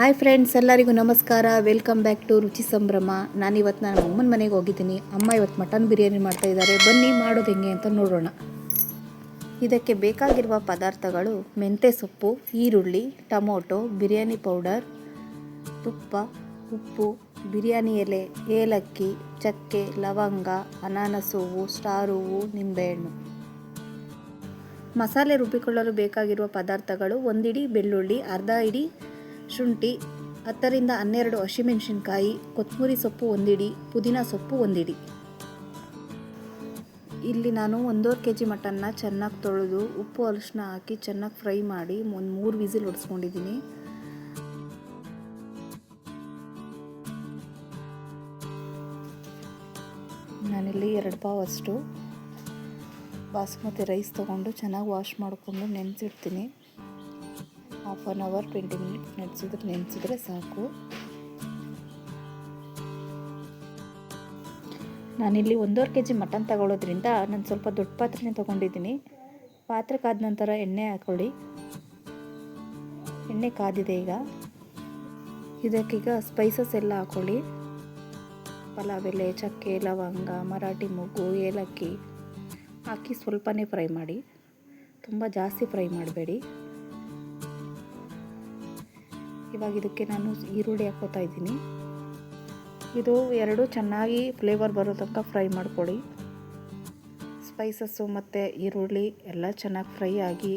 Hi friends, ಎಲ್ಲರಿಗೂ ನಮಸ್ಕಾರ. Welcome back to ರುಚಿ ಸಂಭ್ರಮ. ನಾನಿವತ್ತು ನಮ್ಮ ಅಮ್ಮನ ಮನೆಗೆ ಹೋಗಿದ್ದೀನಿ. ಅಮ್ಮ ಇವತ್ತು ಮಟನ್ ಬಿರಿಯಾನಿ ಮಾಡ್ತಾಯಿದ್ದಾರೆ. ಬನ್ನಿ ಮಾಡೋದು ಹೆಂಗೆ ಅಂತ ನೋಡೋಣ. ಇದಕ್ಕೆ ಬೇಕಾಗಿರುವ ಪದಾರ್ಥಗಳು: ಮೆಂತ್ಯ ಸೊಪ್ಪು, ಈರುಳ್ಳಿ, ಟೊಮೊಟೊ, ಬಿರಿಯಾನಿ ಪೌಡರ್, ತುಪ್ಪ, ಉಪ್ಪು, ಬಿರಿಯಾನಿ ಎಲೆ, ಏಲಕ್ಕಿ, ಚಕ್ಕೆ, ಲವಂಗ, ಅನಾನಸ್ ಹೂವು, ಸ್ಟಾರ್ ಹೂವು, ನಿಂಬೆಹಣ್ಣು. ಮಸಾಲೆ ರುಬ್ಬಿಕೊಳ್ಳಲು ಬೇಕಾಗಿರುವ ಪದಾರ್ಥಗಳು: 1 ಹಿಡಿ ಬೆಳ್ಳುಳ್ಳಿ, ಅರ್ಧ ಹಿಡಿ ಶುಂಠಿ, 10 ರಿಂದ 12 ಹಸಿಮೆಣಸಿನಕಾಯಿ, ಕೊತ್ತಂಬರಿ ಸೊಪ್ಪು 1 ಹಿಡಿ, ಪುದೀನ ಸೊಪ್ಪು 1 ಹಿಡಿ. ಇಲ್ಲಿ ನಾನು 1.5 kg ಮಟನ್ನ ಚೆನ್ನಾಗಿ ತೊಳೆದು ಉಪ್ಪು ಅರಿಶಿನ ಹಾಕಿ ಚೆನ್ನಾಗಿ ಫ್ರೈ ಮಾಡಿ 3 ವಿಸಿಲ್ ಹೊಡೆಸ್ಕೊಂಡಿದ್ದೀನಿ. ನಾನಿಲ್ಲಿ 2 ಪಾವ್ ಅಷ್ಟು ಬಾಸುಮತಿ ರೈಸ್ ತೊಗೊಂಡು ಚೆನ್ನಾಗಿ ವಾಶ್ ಮಾಡಿಕೊಂಡು ನೆನೆಸಿಡ್ತೀನಿ. 1/2 hour 20 minutes ನೆನೆಸಿದ್ರೆ ಸಾಕು. ನಾನಿಲ್ಲಿ 1.5 kg ಮಟನ್ ತಗೊಳ್ಳೋದ್ರಿಂದ ನಾನು ಸ್ವಲ್ಪ ದೊಡ್ಡ ಪಾತ್ರೆನೇ ತೊಗೊಂಡಿದ್ದೀನಿ. ಪಾತ್ರೆ ಕಾದ ನಂತರ ಎಣ್ಣೆ ಹಾಕೊಳ್ಳಿ. ಎಣ್ಣೆ ಕಾದಿದೆ. ಇದಕ್ಕೀಗ ಸ್ಪೈಸಸ್ ಎಲ್ಲ ಹಾಕೊಳ್ಳಿ. ಪಲಾವ್ ಎಲೆ, ಚಕ್ಕೆ, ಲವಂಗ, ಮರಾಠಿ ಮೊಗ್ಗು, ಏಲಕ್ಕಿ ಹಾಕಿ ಸ್ವಲ್ಪನೇ ಫ್ರೈ ಮಾಡಿ, ತುಂಬ ಜಾಸ್ತಿ ಫ್ರೈ ಮಾಡಬೇಡಿ. ಇವಾಗ ಇದಕ್ಕೆ ನಾನು ಈರುಳ್ಳಿ ಹಾಕೋತಾ ಇದ್ದೀನಿ. ಇದು 2 ಚೆನ್ನಾಗಿ ಫ್ಲೇವರ್ ಬರೋ ತನಕ ಫ್ರೈ ಮಾಡ್ಕೊಳ್ಳಿ. ಸ್ಪೈಸಸ್ಸು ಮತ್ತು ಈರುಳ್ಳಿ ಎಲ್ಲ ಚೆನ್ನಾಗಿ ಫ್ರೈ ಆಗಿ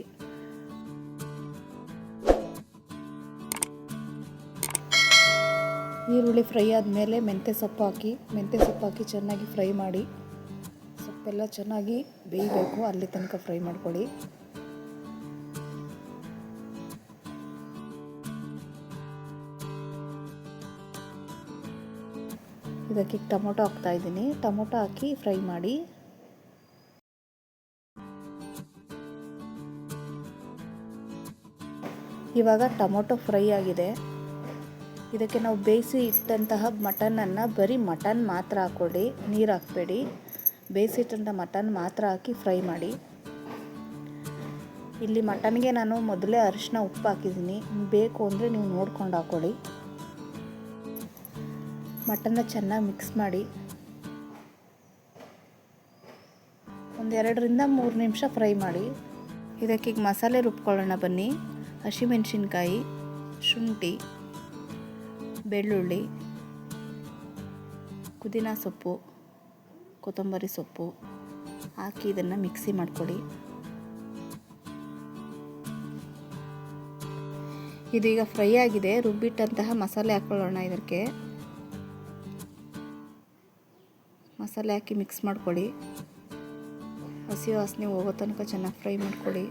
ಈರುಳ್ಳಿ ಫ್ರೈ ಆದಮೇಲೆ ಮೆಂತ್ಯ ಸೊಪ್ಪು ಹಾಕಿ ಚೆನ್ನಾಗಿ ಫ್ರೈ ಮಾಡಿ. ಸೊಪ್ಪೆಲ್ಲ ಚೆನ್ನಾಗಿ ಬೇಯಬೇಕು, ಅಲ್ಲಿ ತನಕ ಫ್ರೈ ಮಾಡ್ಕೊಳ್ಳಿ. ಇದಕ್ಕೆ ಟೊಮೊಟೊ ಹಾಕ್ತಾ ಇದ್ದೀನಿ. ಟೊಮೊಟೊ ಹಾಕಿ ಫ್ರೈ ಮಾಡಿ. ಇವಾಗ ಟೊಮೊಟೊ ಫ್ರೈ ಆಗಿದೆ. ಇದಕ್ಕೆ ನಾವು ಬೇಯಿಸಿ ಇಟ್ಟಂತಹ ಮಟನನ್ನು ಬರೀ ಮಟನ್ ಮಾತ್ರ ಹಾಕ್ಕೊಳ್ಳಿ, ನೀರು ಹಾಕಬೇಡಿ. ಬೇಯಿಸಿಟ್ಟಂಥ ಮಟನ್ ಮಾತ್ರ ಹಾಕಿ ಫ್ರೈ ಮಾಡಿ. ಇಲ್ಲಿ ಮಟನ್ಗೆ ನಾನು ಮೊದಲೇ ಅರಿಶಿನ ಉಪ್ಪು ಹಾಕಿದ್ದೀನಿ. ಬೇಕು ಅಂದರೆ ನೀವು ನೋಡ್ಕೊಂಡು ಹಾಕ್ಕೊಳ್ಳಿ. ಮಟನ್ನ ಚೆನ್ನಾಗಿ ಮಿಕ್ಸ್ ಮಾಡಿ 2 ರಿಂದ 3 ನಿಮಿಷ ಫ್ರೈ ಮಾಡಿ. ಇದಕ್ಕೀಗ ಮಸಾಲೆ ರುಬ್ಕೊಳ್ಳೋಣ ಬನ್ನಿ. ಹಸಿಮೆಣಸಿನ್ಕಾಯಿ, ಶುಂಠಿ, ಬೆಳ್ಳುಳ್ಳಿ, ಪುದೀನ ಸೊಪ್ಪು, ಕೊತ್ತಂಬರಿ ಸೊಪ್ಪು ಹಾಕಿ ಇದನ್ನು ಮಿಕ್ಸಿ ಮಾಡ್ಕೊಳ್ಳಿ. ಇದೀಗ ಫ್ರೈ ಆಗಿದೆ. ರುಬ್ಬಿಟ್ಟಂತಹ ಮಸಾಲೆ ಹಾಕ್ಕೊಳ್ಳೋಣ. ಇದಕ್ಕೆ ಮಸಾಲೆ ಹಾಕಿ ಮಿಕ್ಸ್ ಮಾಡ್ಕೊಳ್ಳಿ. ಹಸಿ ವಾಸನೆ ಹೋಗೋ ತನಕ ಚೆನ್ನಾಗಿ ಫ್ರೈ ಮಾಡ್ಕೊಳ್ಳಿ.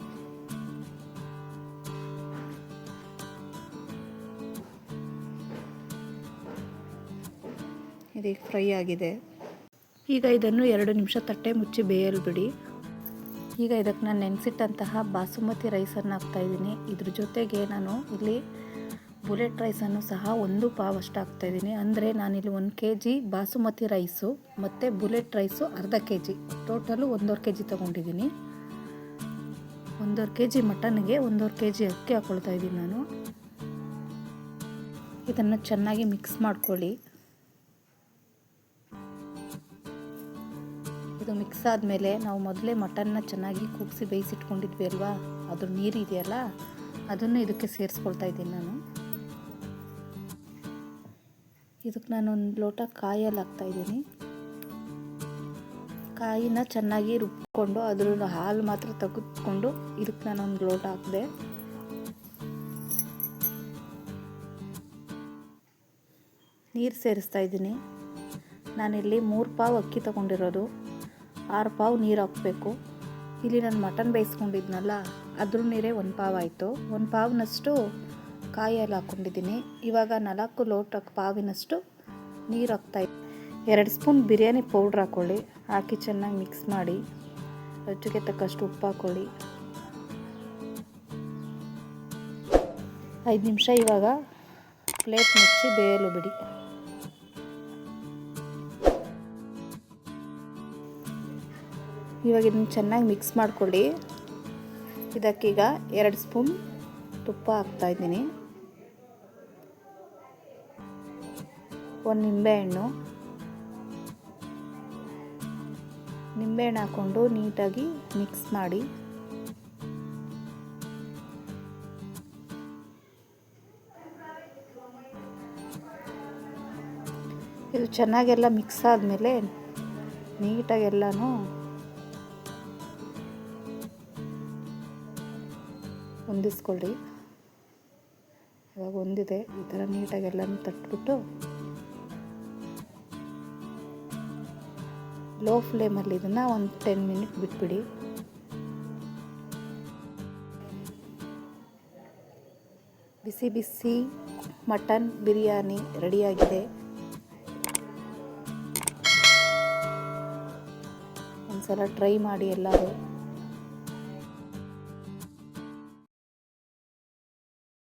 ಇದೀಗ ಫ್ರೈ ಆಗಿದೆ. ಈಗ ಇದನ್ನು 2 ನಿಮಿಷ ತಟ್ಟೆ ಮುಚ್ಚಿ ಬೇಯಲು ಬಿಡಿ. ಈಗ ಇದಕ್ಕೆ ನಾನು ನೆನೆಸಿಟ್ಟಂತಹ ಬಾಸುಮತಿ ರೈಸನ್ನು ಹಾಕ್ತಾಯಿದ್ದೀನಿ. ಇದ್ರ ಜೊತೆಗೆ ನಾನು ಇಲ್ಲಿ ಬುಲೆಟ್ ರೈಸನ್ನು ಸಹ 1 ಪಾವ್ ಅಷ್ಟು ಹಾಕ್ತಾಯಿದ್ದೀನಿ. ಅಂದರೆ ನಾನಿಲ್ಲಿ 1 kg ಬಾಸುಮತಿ ರೈಸು ಮತ್ತು ಬುಲೆಟ್ ರೈಸು ಅರ್ಧ kg, ಟೋಟಲು 1.5 kg ತೊಗೊಂಡಿದ್ದೀನಿ. 1.5 kg ಮಟನ್ಗೆ 1.5 kg ಅಕ್ಕಿ ಹಾಕ್ಕೊಳ್ತಾ ಇದ್ದೀನಿ ನಾನು. ಇದನ್ನು ಚೆನ್ನಾಗಿ ಮಿಕ್ಸ್ ಮಾಡ್ಕೊಳ್ಳಿ. ಇದು ಮಿಕ್ಸ್ ಆದಮೇಲೆ ನಾವು ಮೊದಲೇ ಮಟನ್ನ ಚೆನ್ನಾಗಿ ಕೂಗಿಸಿ ಬೇಯಿಸಿಟ್ಕೊಂಡಿದ್ವಿ ಅಲ್ವಾ, ಅದ್ರ ನೀರು ಇದೆಯಲ್ಲ ಅದನ್ನು ಇದಕ್ಕೆ ಸೇರಿಸ್ಕೊಳ್ತಾ ಇದ್ದೀನಿ ನಾನು. ಇದಕ್ಕೆ ನಾನು 1 ಲೋಟ ಕಾಯಲ್ಲಿ ಹಾಕ್ತಾಯಿದ್ದೀನಿ. ಕಾಯಿನ ಚೆನ್ನಾಗಿ ರುಬ್ಕೊಂಡು ಅದ್ರ ಹಾಲು ಮಾತ್ರ ತೆಗೆದುಕೊಂಡು ಇದಕ್ಕೆ ನಾನು 1 ಲೋಟ ಹಾಕಿದೆ. ನೀರು ಸೇರಿಸ್ತಾ ಇದ್ದೀನಿ. ನಾನಿಲ್ಲಿ 3 ಪಾವ್ ಅಕ್ಕಿ ತೊಗೊಂಡಿರೋದು, 6 ಪಾವ್ ನೀರು ಹಾಕಬೇಕು. ಇಲ್ಲಿ ನಾನು ಮಟನ್ ಬೇಯಿಸ್ಕೊಂಡಿದ್ನಲ್ಲ ಅದ್ರ ನೀರೇ 1 ಪಾವ್ ಆಯಿತು. 1 ಪಾವ್ನಷ್ಟು ಕಾಯಲ್ಲಿ ಹಾಕ್ಕೊಂಡಿದ್ದೀನಿ. ಇವಾಗ 4 ಲೋಟ ಪಾವಿನಷ್ಟು ನೀರು ಹಾಕ್ತಾಯಿದ್ದೀನಿ. 2 ಸ್ಪೂನ್ ಬಿರಿಯಾನಿ ಪೌಡ್ರ್ ಹಾಕ್ಕೊಳ್ಳಿ. ಹಾಕಿ ಚೆನ್ನಾಗಿ ಮಿಕ್ಸ್ ಮಾಡಿ. ರುಚಿಗೆ ತಕ್ಕಷ್ಟು ಉಪ್ಪು ಹಾಕ್ಕೊಳ್ಳಿ. 5 ನಿಮಿಷ ಇವಾಗ ಪ್ಲೇಟ್ ಮುಚ್ಚಿ ಬೇಯಲು ಬಿಡಿ. ಇವಾಗ ಇದನ್ನು ಚೆನ್ನಾಗಿ ಮಿಕ್ಸ್ ಮಾಡ್ಕೊಳ್ಳಿ. ಇದಕ್ಕೀಗ 2 ಸ್ಪೂನ್ ತುಪ್ಪ ಹಾಕ್ತಾಯಿದ್ದೀನಿ. ಒಂದು ನಿಂಬೆಹಣ್ಣು ಹಾಕ್ಕೊಂಡು ನೀಟಾಗಿ ಮಿಕ್ಸ್ ಮಾಡಿ ಇದು ಚೆನ್ನಾಗೆಲ್ಲ ಮಿಕ್ಸ್ ಆದಮೇಲೆ ನೀಟಾಗಿ ಎಲ್ಲನೂ ಹೊಂದಿಸ್ಕೊಳ್ಳಿ. ಇವಾಗ ಹೊಂದಿದೆ, ಈ ಥರ ನೀಟಾಗಿ ಎಲ್ಲನೂ ತಟ್ಬಿಟ್ಟು ಲೋ ಫ್ಲೇಮಲ್ಲಿ ಇದನ್ನು ಒಂದು 10 ಮಿನಿಟ್ ಬಿಟ್ಬಿಡಿ. ಬಿಸಿ ಬಿಸಿ ಮಟನ್ ಬಿರಿಯಾನಿ ರೆಡಿಯಾಗಿದೆ. ಒಂದ್ಸಲ ಟ್ರೈ ಮಾಡಿ ಎಲ್ಲರೂ.